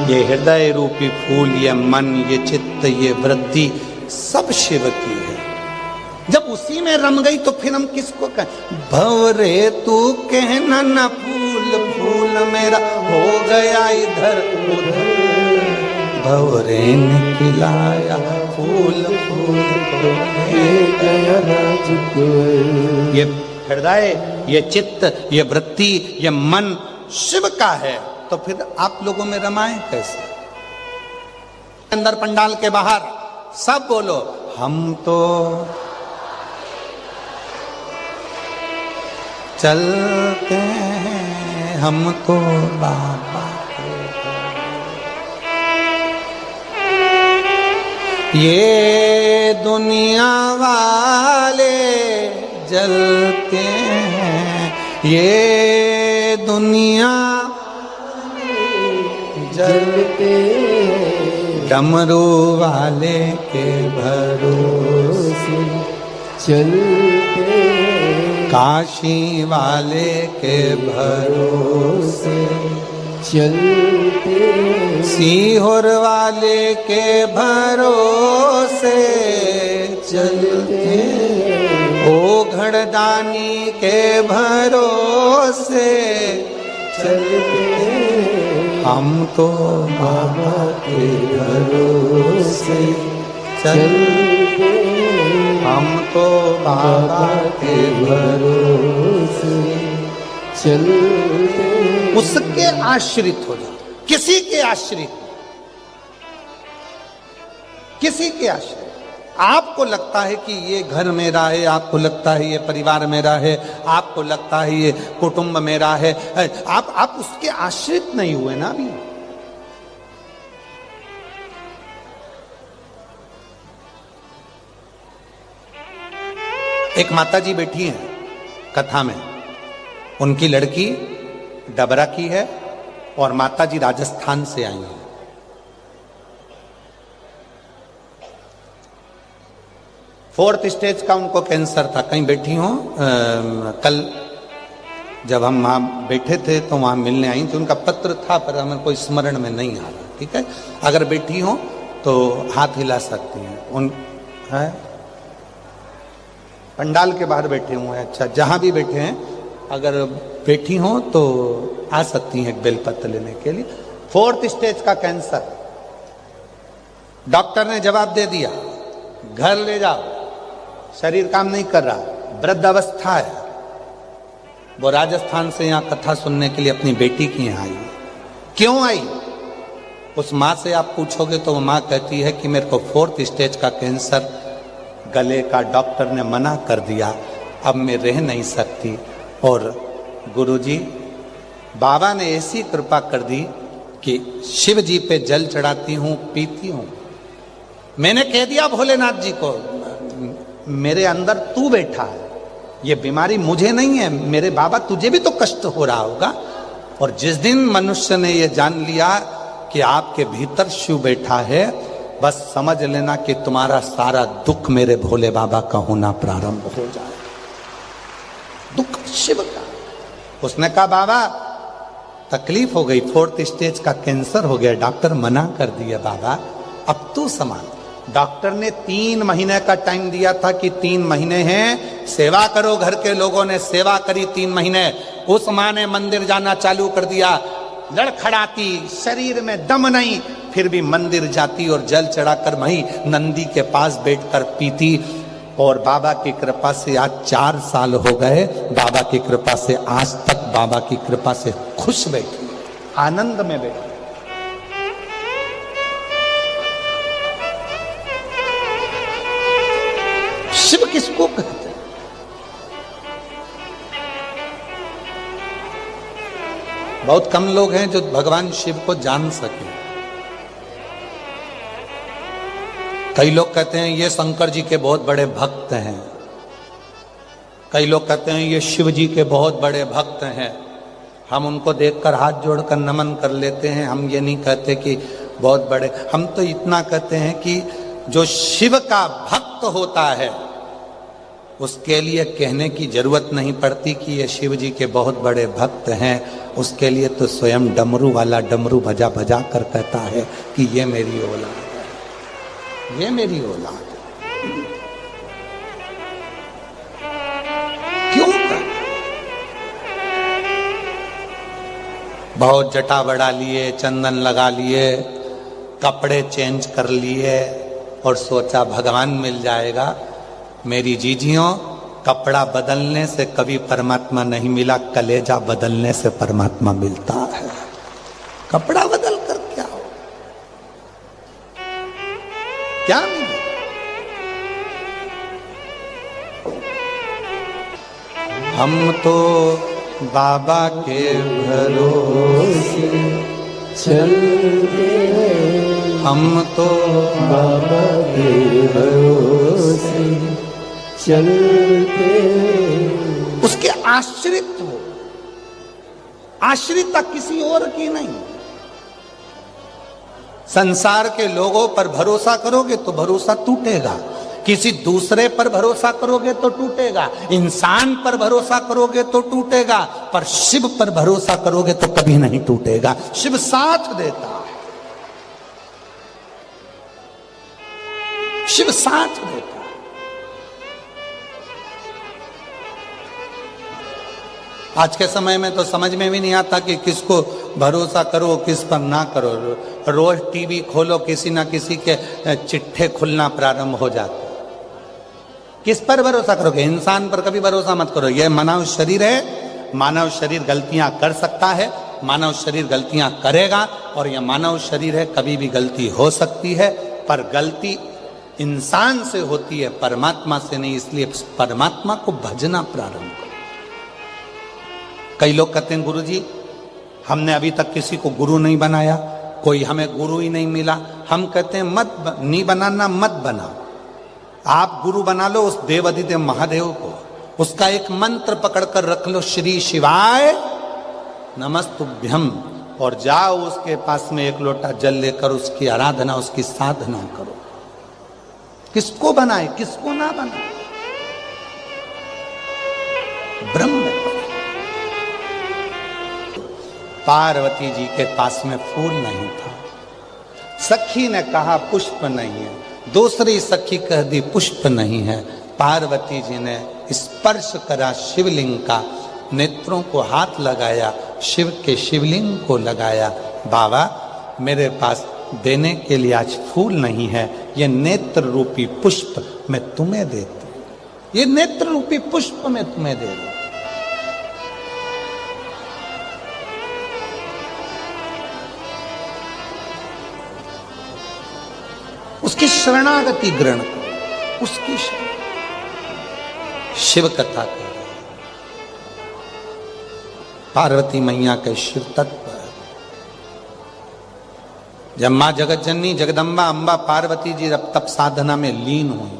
ये हृदय रूपी फूल, ये मन, ये चित्त, ये वृत्ति सब शिव की है। जब उसी में रम गई तो फिर हम किसको कहें? भंवरे तू कहना न फूल, फूल मेरा हो गया इधर उधर, भंवरे ने खिलाया फूल, फूल तो गया राजकुंवर। ये हृदय, ये चित्त, ये वृत्ति, ये मन शिव का है, तो फिर आप लोगों में रमाए कैसे? अंदर पंडाल के बाहर सब बोलो, हम तो चलते हैं, हम तो बाबा ये दुनिया वाले जलते हैं, ये दुनिया जलते डमरू वाले के भरोसे चलते, काशी वाले के भरोसे चलते, सीहोर वाले के भरोसे चलते, ओघड़दानी के भरोसे चलते, हम तो बाबा के भरोसे चलते, हम तो बाबा के भरोसे चलते। उसके आश्रित हो जाओ, किसी के आश्रित, किसी के आश्रित। आपको लगता है कि ये घर मेरा है, आपको लगता है ये परिवार मेरा है, आपको लगता है ये कुटुंब मेरा है, आप उसके आश्रित नहीं हुए ना अभी। एक माताजी बैठी हैं कथा में, उनकी लड़की डबरा की है और माताजी राजस्थान से आई हैं। फोर्थ स्टेज का उनको कैंसर था। कहीं बैठी हो, कल जब हम वहाँ बैठे थे तो वहाँ मिलने आई थी, उनका पत्र था पर हमें कोई स्मरण में नहीं आ रहा। ठीक है, अगर बैठी हो तो हाथ हिला सकती हैं। उन है पंडाल के बाहर बैठे हुए हैं। अच्छा, जहाँ भी बैठे हैं अगर बैठी हो तो आ सकती हैं बेलपत्र लेने के लिए। फोर्थ स्टेज का कैंसर, डॉक्टर ने जवाब दे दिया घर ले जाओ, शरीर काम नहीं कर रहा, वृद्ध अवस्था है। वो राजस्थान से यहाँ कथा सुनने के लिए अपनी बेटी की यहाँ आई। क्यों आई? उस माँ से आप पूछोगे तो वो माँ कहती है कि मेरे को फोर्थ स्टेज का कैंसर, गले का डॉक्टर ने मना कर दिया, अब मैं रह नहीं सकती। और गुरुजी बाबा ने ऐसी कृपा कर दी कि शिव जी पे जल चढ़ाती हूँ, पीती हूँ। मैंने कह दिया भोलेनाथ जी को, मेरे अंदर तू बैठा है, ये बीमारी मुझे नहीं है, मेरे बाबा तुझे भी तो कष्ट हो रहा होगा। और जिस दिन मनुष्य ने ये जान लिया कि आपके भीतर शिव बैठा है, बस समझ लेना कि तुम्हारा सारा दुख मेरे भोले बाबा का होना प्रारंभ हो जाए। दुख शिव का। उसने कहा बाबा तकलीफ हो गई, फोर्थ स्टेज का कैंसर हो गया, डॉक्टर मना कर दिया, बाबा अब तू संभाल। डॉक्टर ने 3 महीने का टाइम दिया था कि 3 महीने हैं, सेवा करो। घर के लोगों ने सेवा करी 3 महीने। उस माँ ने मंदिर जाना चालू कर दिया, लड़खड़ाती, शरीर में दम नहीं, फिर भी मंदिर जाती और जल चढ़ाकर वहीं नंदी के पास बैठकर पीती। और बाबा की कृपा से आज 4 साल हो गए। बाबा की कृपा से आज तक बाबा की कृपा से खुश बैठी, आनंद में बैठी। शिव किसको कहते हैं? बहुत कम लोग हैं जो भगवान शिव को जान सके। कई लोग कहते हैं ये शंकर जी के बहुत बड़े भक्त हैं, कई लोग कहते हैं ये शिव जी के बहुत बड़े भक्त हैं। हम उनको देखकर हाथ जोड़कर नमन कर लेते हैं। हम ये नहीं कहते कि बहुत बड़े, हम तो इतना कहते हैं कि जो शिव का भक्त होता है उसके लिए कहने की जरूरत नहीं पड़ती कि ये शिव जी के बहुत बड़े भक्त हैं। उसके लिए तो स्वयं डमरू वाला डमरू बजा बजा कर कहता है कि ये मेरी औलाद है, ये मेरी औलाद है। क्यों कर? बहुत जटा बढ़ा लिए, चंदन लगा लिए, कपड़े चेंज कर लिए और सोचा भगवान मिल जाएगा। मेरी जीजियों, कपड़ा बदलने से कभी परमात्मा नहीं मिला, कलेजा बदलने से परमात्मा मिलता है। कपड़ा बदल कर क्या हो, क्या मिले? हम तो बाबा के भरोसे चलते हैं, हम तो बाबा के भरोसे चलते। उसके आश्रित हो, आश्रितता किसी और की नहीं। संसार के लोगों पर भरोसा करोगे तो भरोसा टूटेगा, किसी दूसरे पर भरोसा करोगे तो टूटेगा, इंसान पर भरोसा करोगे तो टूटेगा, पर शिव पर भरोसा करोगे तो कभी नहीं टूटेगा। शिव साथ देता है, शिव साथ देता है। आज के समय में तो समझ में भी नहीं आता कि किसको भरोसा करो, किस पर ना करो। रोज टीवी खोलो, किसी ना किसी के चिट्ठे खुलना प्रारंभ हो जाते। किस पर भरोसा करोगे? इंसान पर कभी भरोसा मत करो। यह मानव शरीर है, मानव शरीर गलतियां कर सकता है, मानव शरीर गलतियां करेगा, और यह मानव शरीर है, कभी भी गलती हो सकती है, पर गलती इंसान से होती है, परमात्मा से नहीं। इसलिए परमात्मा को भजना प्रारंभ करो। कई लोग कहते हैं गुरुजी हमने अभी तक किसी को गुरु नहीं बनाया, कोई हमें गुरु ही नहीं मिला। हम कहते हैं नहीं बनाना, मत बना। आप गुरु बना लो उस देवाधिदेव महादेव को, उसका एक मंत्र पकड़कर रख लो, श्री शिवाय नमस्तुभ्यम, और जाओ उसके पास में एक लोटा जल लेकर उसकी आराधना, उसकी साधना करो। किसको बनाए, किसको ना बनाए, ब्रह्म। पार्वती जी के पास में फूल नहीं था, सखी ने कहा पुष्प नहीं है, दूसरी सखी कह दी पुष्प नहीं है। पार्वती जी ने स्पर्श करा शिवलिंग का, नेत्रों को हाथ लगाया, शिव के शिवलिंग को लगाया। बाबा मेरे पास देने के लिए आज फूल नहीं है, ये नेत्र रूपी पुष्प मैं तुम्हें देती हूं, ये नेत्र रूपी पुष्प मैं तुम्हें दे दूं। उसकी शरणागति ग्रहण करो, उसकी शिव कथा करो। पार्वती मैया के शिव तत्व, जब मां जगत जननी जगदम्बा अंबा पार्वती जी जब तप साधना में लीन हुई,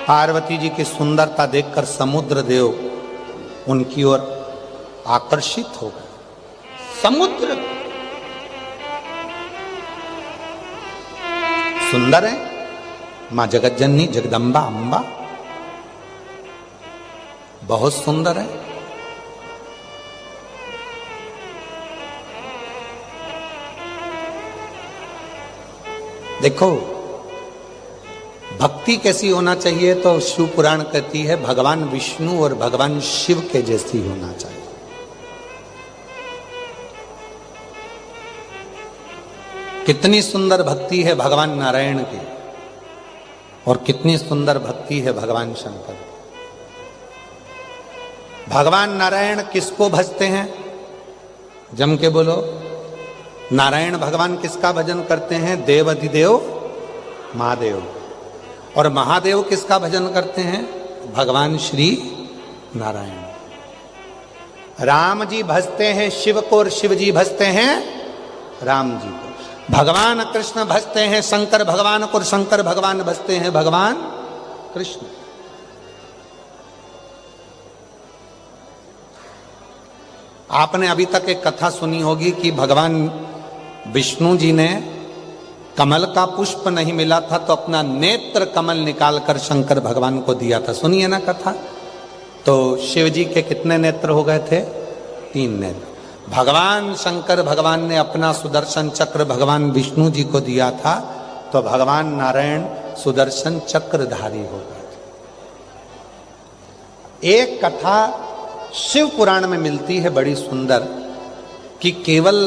पार्वती जी की सुंदरता देखकर समुद्र देव उनकी ओर आकर्षित हो गए। समुद्र सुंदर है, मां जगत जननी जगदम्बा अंबा बहुत सुंदर है। देखो भक्ति कैसी होना चाहिए, तो शिव पुराण कहती है भगवान विष्णु और भगवान शिव के जैसी होना चाहिए। कितनी सुंदर भक्ति है भगवान नारायण की, और कितनी सुंदर भक्ति है भगवान शंकर। भगवान नारायण किसको भजते हैं? जम के बोलो। नारायण भगवान किसका भजन करते हैं? देवाधिदेव महादेव। और महादेव किसका भजन करते हैं? भगवान श्री नारायण। राम जी भजते हैं शिव को और शिव जी भजते हैं राम जी को। भगवान कृष्ण भजते हैं शंकर भगवान को और शंकर भगवान भजते हैं भगवान कृष्ण। आपने अभी तक एक कथा सुनी होगी कि भगवान विष्णु जी ने कमल का पुष्प नहीं मिला था तो अपना नेत्र कमल निकालकर शंकर भगवान को दिया था। सुनिए ना कथा। तो शिव जी के कितने नेत्र हो गए थे? 3 नेत्र। भगवान शंकर भगवान ने अपना सुदर्शन चक्र भगवान विष्णु जी को दिया था तो भगवान नारायण सुदर्शन चक्रधारी हो गए थे। एक कथा शिव पुराण में मिलती है बड़ी सुंदर कि केवल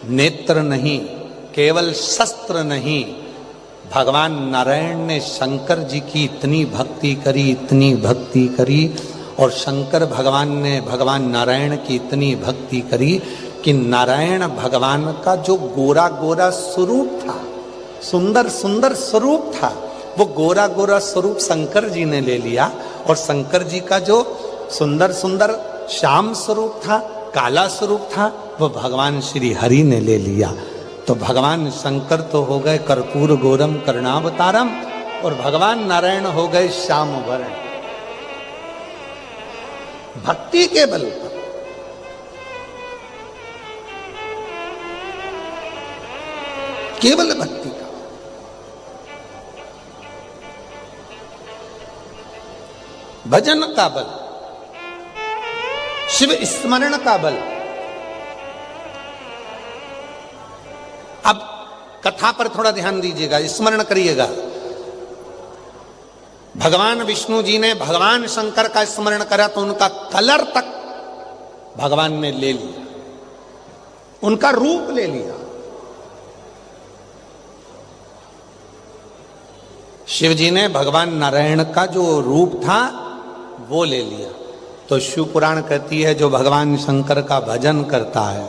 नेत्र नहीं, केवल शस्त्र नहीं, भगवान नारायण ने शंकर जी की इतनी भक्ति करी, इतनी भक्ति करी, और शंकर भगवान ने भगवान नारायण की इतनी भक्ति करी कि नारायण भगवान का जो गोरा गोरा स्वरूप था, सुंदर सुंदर स्वरूप था, वो गोरा गोरा स्वरूप शंकर जी ने ले लिया, और शंकर जी का जो सुंदर सुंदर श्याम स्वरूप था, काला स्वरूप था, वो भगवान श्री हरि ने ले लिया। तो भगवान शंकर तो हो गए कर्पूर गोरम कर्णावतारम, और भगवान नारायण हो गए श्याम वर्ण। भक्ति के बल पर केवल भक्ति का, भजन का बल, शिव स्मरण का बल। अब कथा पर थोड़ा ध्यान दीजिएगा, स्मरण करिएगा। भगवान विष्णु जी ने भगवान शंकर का स्मरण करा तो उनका कलर तक भगवान ने ले लिया, उनका रूप ले लिया। शिव जी ने भगवान नारायण का जो रूप था वो ले लिया। तो शिव पुराण कहती है जो भगवान शंकर का भजन करता है,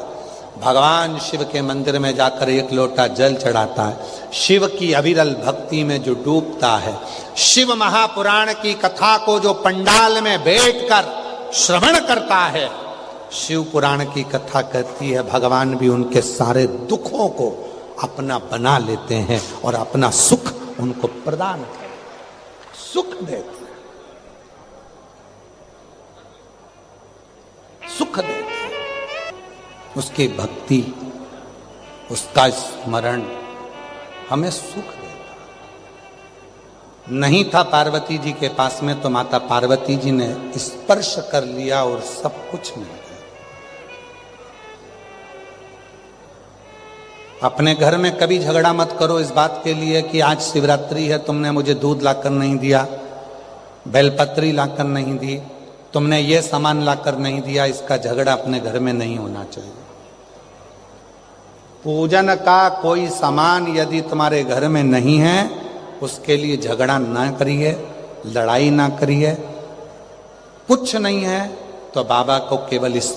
भगवान शिव के मंदिर में जाकर 1 लोटा जल चढ़ाता है, शिव की अविरल भक्ति में जो डूबता है, शिव महापुराण की कथा को जो पंडाल में बैठकर श्रवण करता है, शिव पुराण की कथा कहती है भगवान भी उनके सारे दुखों को अपना बना लेते हैं और अपना सुख उनको प्रदान करते, सुख देते हैं, सुख देते हैं। उसकी भक्ति, उसका स्मरण हमें सुख देता। नहीं था पार्वती जी के पास में तो माता पार्वती जी ने स्पर्श कर लिया और सब कुछ मिल गया। अपने घर में कभी झगड़ा मत करो इस बात के लिए कि आज शिवरात्रि है, तुमने मुझे दूध लाकर नहीं दिया, बेलपत्री लाकर नहीं दी, तुमने ये सामान लाकर नहीं दिया। इसका झगड़ा अपने घर में नहीं होना चाहिए। पूजन का कोई सामान यदि तुम्हारे घर में नहीं है, उसके लिए झगड़ा ना करिए, लड़ाई ना करिए। कुछ नहीं है तो बाबा को केवल इस